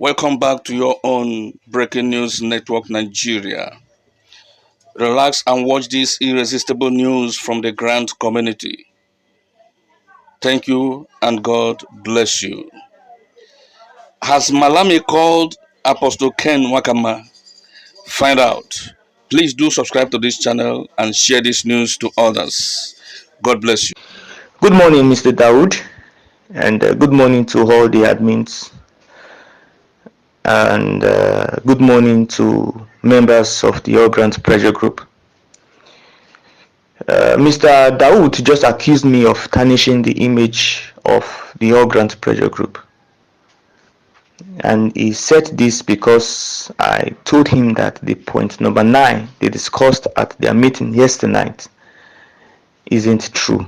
Welcome back to your own Breaking News Network Nigeria. Relax and watch this irresistible news from the grand community. Thank you and God bless you. Has Malami called Apostle Ken Nwakama? Find out. Please do subscribe to this channel and share this news to others. God bless you. Good morning, Mr. Dawood, and good morning to all the admins, and good morning to members of the All Grant Pressure Group. Mr. Dawood just accused me of tarnishing the image of the All Grant Pressure Group, and he said this because I told him that the point number 9 they discussed at their meeting yesterday night isn't true.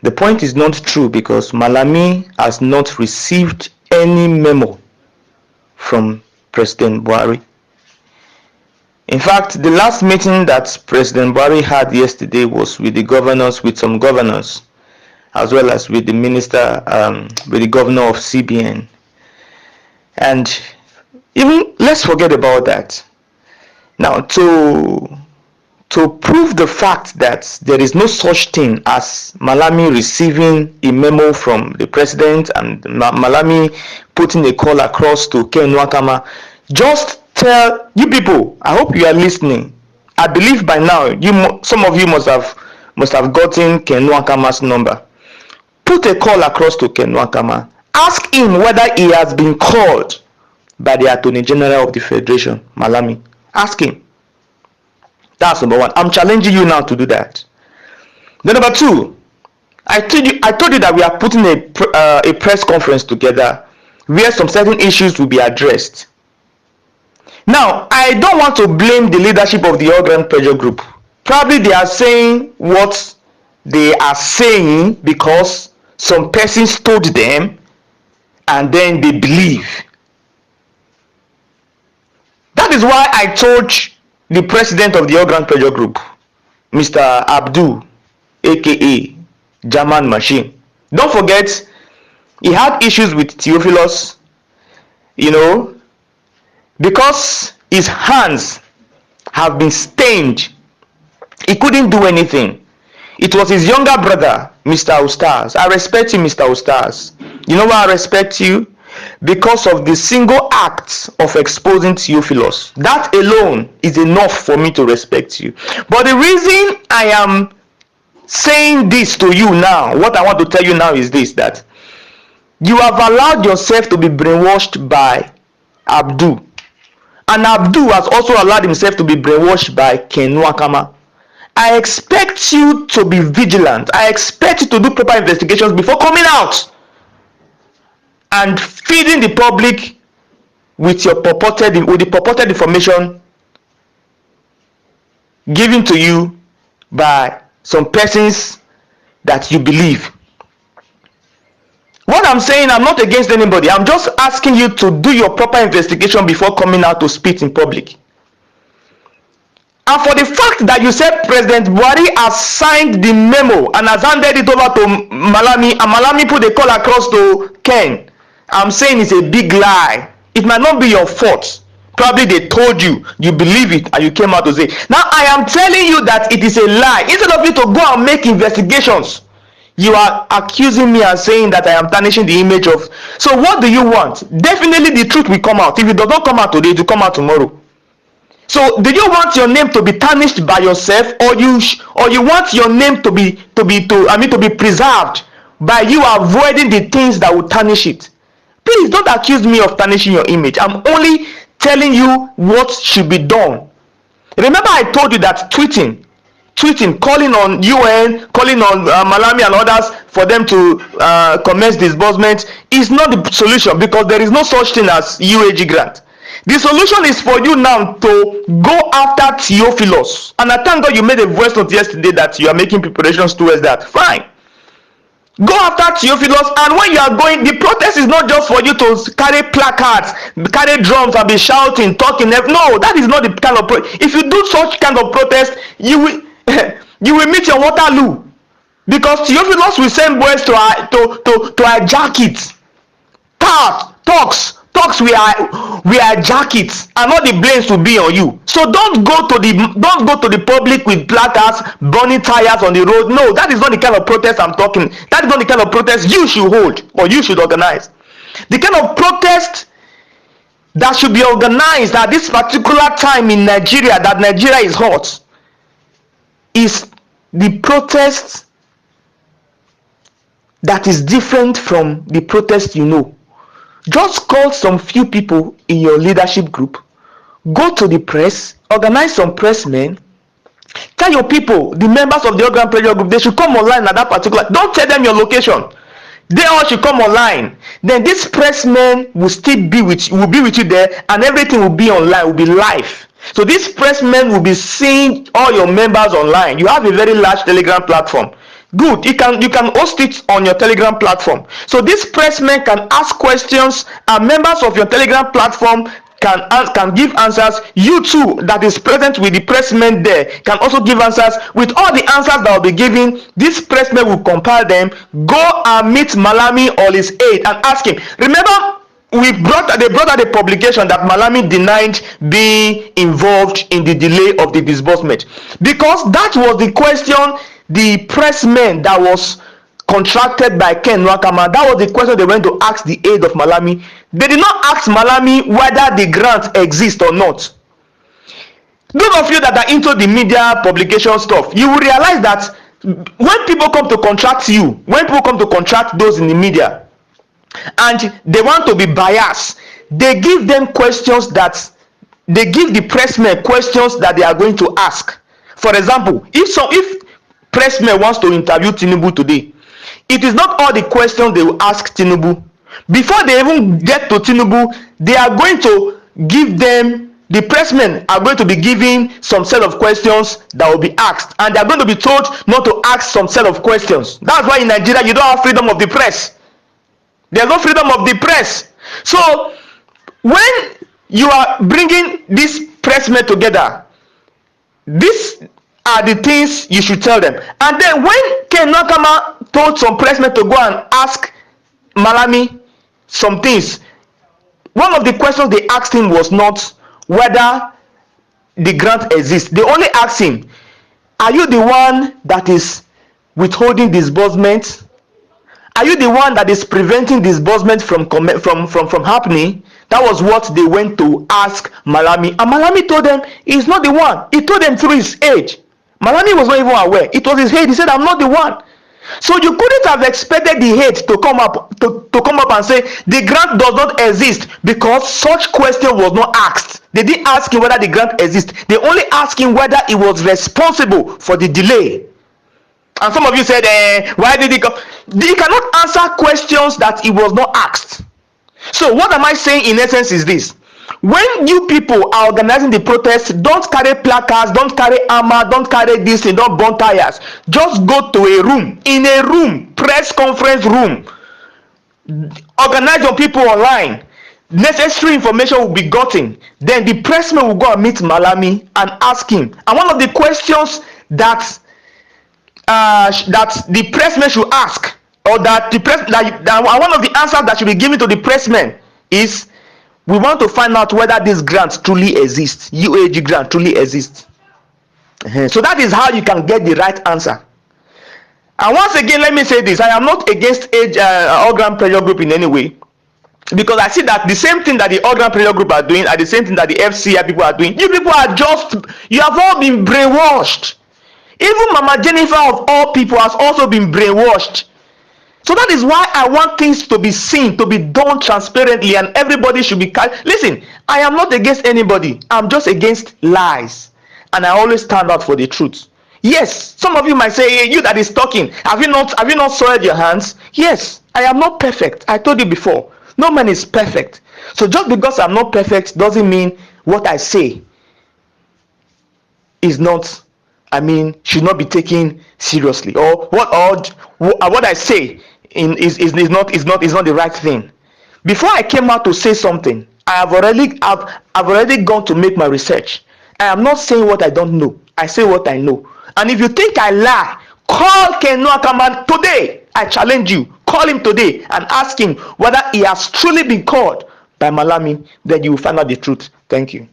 The point is not true because Malami has not received any memo from President Buhari. In fact, the last meeting that President Buhari had yesterday was with the governors, with some governors, as well as with the minister, with the governor of CBN. And even let's forget about that. Now, to prove the fact that there is no such thing as Malami receiving a memo from the president and Malami putting a call across to Ken Nwakama, just tell you people, I hope you are listening. I believe by now some of you must have gotten Ken Nwakama's number. Put a call across to Ken Nwakama. Ask him whether he has been called by the Attorney General of the Federation, Malami. Ask him. That's number 1. I'm challenging you now to do that. Then number 2, I told you that we are putting a press conference together where some certain issues will be addressed. Now, I don't want to blame the leadership of the All Grant Pressure Group. Probably they are saying what they are saying because some persons told them and then they believe. That is why I told the president of the All Grant Pressure Group, Mr. Abdul, aka German Machine. Don't forget, he had issues with Theophilus, because his hands have been stained. He couldn't do anything. It was his younger brother, Mr. Ustaz. I respect you, Mr. Ustaz. You know why I respect you? Because of the single act of exposing Theophilus. That alone is enough for me to respect you. But the reason I am saying this to you now, what I want to tell you now is this, that you have allowed yourself to be brainwashed by Abdul. And Abdul has also allowed himself to be brainwashed by Ken Nwakama. I expect you to be vigilant. I expect you to do proper investigations before coming out and feeding the public with the purported information given to you by some persons that you believe. What I'm saying, I'm not against anybody. I'm just asking you to do your proper investigation before coming out to speak in public. And for the fact that you said President Buhari has signed the memo and has handed it over to Malami, and Malami put a call across to Ken, I'm saying it's a big lie. It might not be your fault. Probably they told you, you believe it, and you came out to say. Now I am telling you that it is a lie. Instead of you to go and make investigations, you are accusing me and saying that I am tarnishing the image of. So what do you want? Definitely the truth will come out. If it does not come out today, it will come out tomorrow. So do you want your name to be tarnished by yourself, or you want your name to be preserved by you avoiding the things that will tarnish it? Please don't accuse me of tarnishing your image. I'm only telling you what should be done. Remember I told you that tweeting, calling on UN, calling on Malami and others for them to commence disbursement is not the solution, because there is no such thing as UAG grant. The solution is for you now to go after Theophilus. And I thank God you made a voice note yesterday that you are making preparations towards that. Fine. Go after Theophilus, and when you are going, the protest is not just for you to carry placards, carry drums and be shouting, talking. No, that is not the kind of protest. If you do such kind of protest, you will meet your Waterloo, because Theophilus will send boys to hijack it. Talks drugs will hijack it, and all the blames will be on you. So don't go to the public with placards, burning tires on the road. No, that is not the kind of protest I'm talking. That is not the kind of protest you should hold or you should organize. The kind of protest that should be organized at this particular time in Nigeria, that Nigeria is hot, is the protest that is different from the protest you know. Just call some few people in your leadership group, go to the press, organize some pressmen, tell your people, the members of the organ pressure group, they should come online at that particular. Don't tell them your location. They all should come online. Then this pressmen will still be with you there, and everything will be online, will be live. So these pressmen will be seeing all your members online. You have a very large Telegram platform. Good, you can host it on your Telegram platform. So these pressmen can ask questions, and members of your Telegram platform can give answers. You too, that is present with the pressmen there, can also give answers. With all the answers that will be given, this pressman will compile them, go and meet Malami or his aide and ask him. Remember, they brought out the publication that Malami denied being involved in the delay of the disbursement, because that was the question the pressman that was contracted by Ken Nwakama, that was the question they went to ask the aide of Malami. They did not ask Malami whether the grant exists or not. Those of you that are into the media publication stuff, you will realize that when people come to contract you, when people come to contract those in the media, and they want to be biased, they give them questions that they give the pressmen questions that they are going to ask. For example, if pressman wants to interview Tinubu today, it is not all the questions they will ask Tinubu. Before they even get to Tinubu, they are going to give them, the pressmen are going to be given some set of questions that will be asked, and they are going to be told not to ask some set of questions. That's why in Nigeria you don't have freedom of the press. There's no freedom of the press. So when you are bringing these pressmen together, these are the things you should tell them. And then when Ken Nwakama told some pressmen to go and ask Malami some things, one of the questions they asked him was not whether the grant exists. They only asked him, are you the one that is withholding disbursement? Are you the one that is preventing disbursement from happening? That was what they went to ask Malami. And Malami told them he's not the one. He told them through his age. Malami was not even aware. It was his head. He said, I'm not the one. So you couldn't have expected the head to come up and say the grant does not exist, because such question was not asked. They didn't ask him whether the grant exists. They only asked him whether he was responsible for the delay. And some of you said, why did he come? He cannot answer questions that he was not asked. So what am I saying in essence is this: when you people are organizing the protest, don't carry placards, don't carry armor, don't carry this thing, don't burn tires. Just go to a room, in a room, press conference room, organize your people online. Necessary information will be gotten. Then the pressman will go and meet Malami and ask him. And one of the questions that the pressman should ask, or that one of the answers that should be given to the pressman is, we want to find out whether this grant truly exists, UAG grant truly exists. So that is how you can get the right answer. And once again, let me say this: I am not against organ pressure group in any way, because I see that the same thing that the organ pressure group are doing are the same thing that the FCI people are doing. You people are you have all been brainwashed. Even Mama Jennifer of all people has also been brainwashed. So that is why I want things to be seen, to be done transparently, and everybody should be. Listen, I am not against anybody. I'm just against lies, and I always stand out for the truth. Yes, some of you might say, hey, you that is talking, have you not soiled your hands? Yes, I am not perfect. I told you before, no man is perfect. So just because I'm not perfect doesn't mean what I say is not, should not be taken seriously, or what I say is not the right thing. Before I came out to say something, I've already gone to make my research. I am not saying what I don't know. I say what I know. And if you think I lie, call Ken Nwakama today. I challenge you. Call him today and ask him whether he has truly been called by Malami, then you will find out the truth. Thank you.